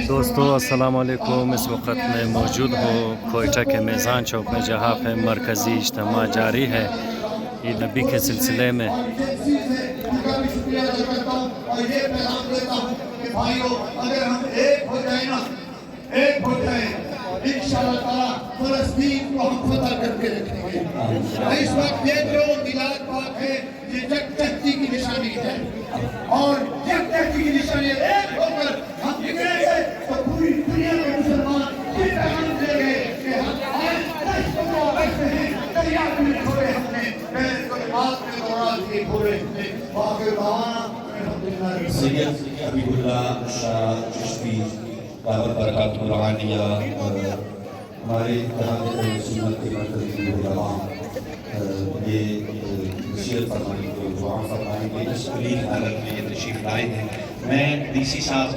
दोस्तों अस्सलाम वालेकुम। इस वक्त मैं मौजूद हूँ कोئٹہ के मेज़ान चौक में, जहाँ पे मरकज़ी इज्तिमा जारी है ये नबी के सिलसिले में। इंशाअल्लाह फ़लस्तीन को हम फतह करके रखेंगे। इस वक्त ये जो मिलाद पाक है ये यकजहती की निशानी है, और यकजहती की निशानी एक होकर हम निकलेंगे तो पूरी दुनिया के मुसलमान ये पैगाम देंगे कि हम आज को रखते हैं, दरिया में छोड़े हमने, बात में दौड़ा दिए पूरे हमने बाकी रवाना सैयद हबीबुल्लाह शाह चिश्ती दावत बरकातुहु रूहानिया हमारे यहाँ सुन्नत के मरकज़ी उलमा ये नसीहत फरमाएंगे, दुआ फरमाएंगे। इस खुली हालत में ये तशरीफ लाए हैं। मैं डीसी साहब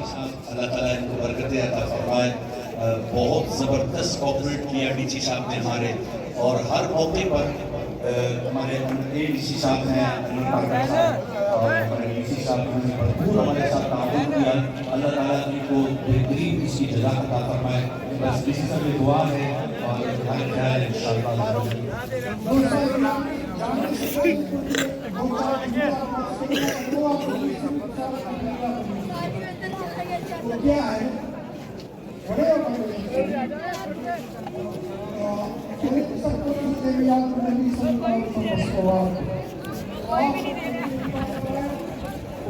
अल्लाह ताला इनको बरकतें अता फरमाए, बहुत ज़बरदस्त कोऑपरेट किया डीसी साहब ने हमारे, और हर मौके पर हमारे डीसी साहब हैं और हमारे डीसी साहब ने भरपूर हमारे साथ ताउन किया। अल्लाह ताला इनको बेहतरीन इसकी जज़ा अता फरमाए। बस डीसी साहब की दुआ है और हमारे ख्याल इंशाअल्लाह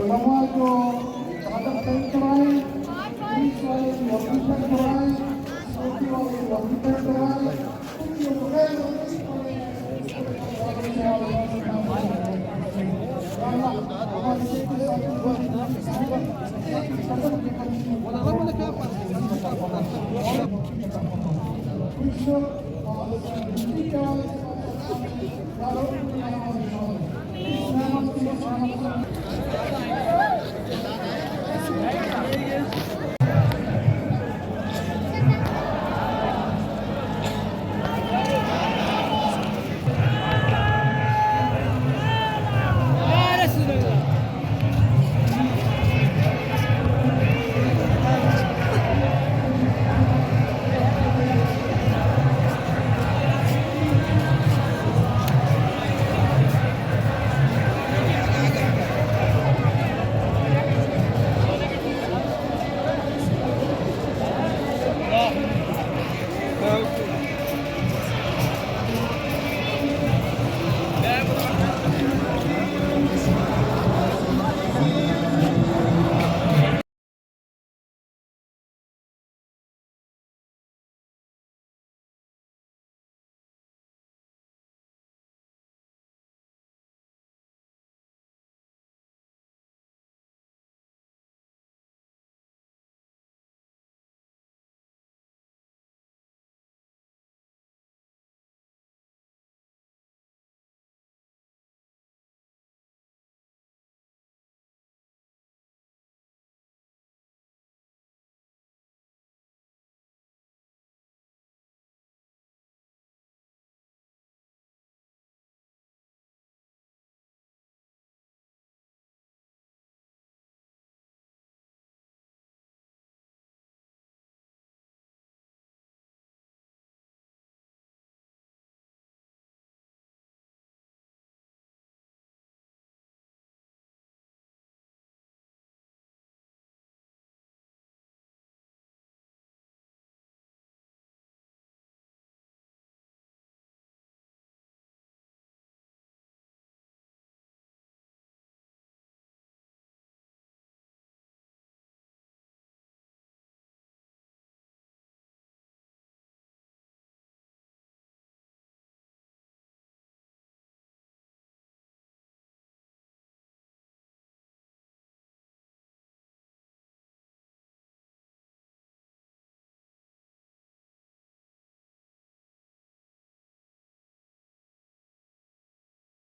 उलमा जो चादर तय कराए, पुलिस वाले वजीफे कराए, सिक्योरिटी वाले वजीफे कराए, उनके बगैर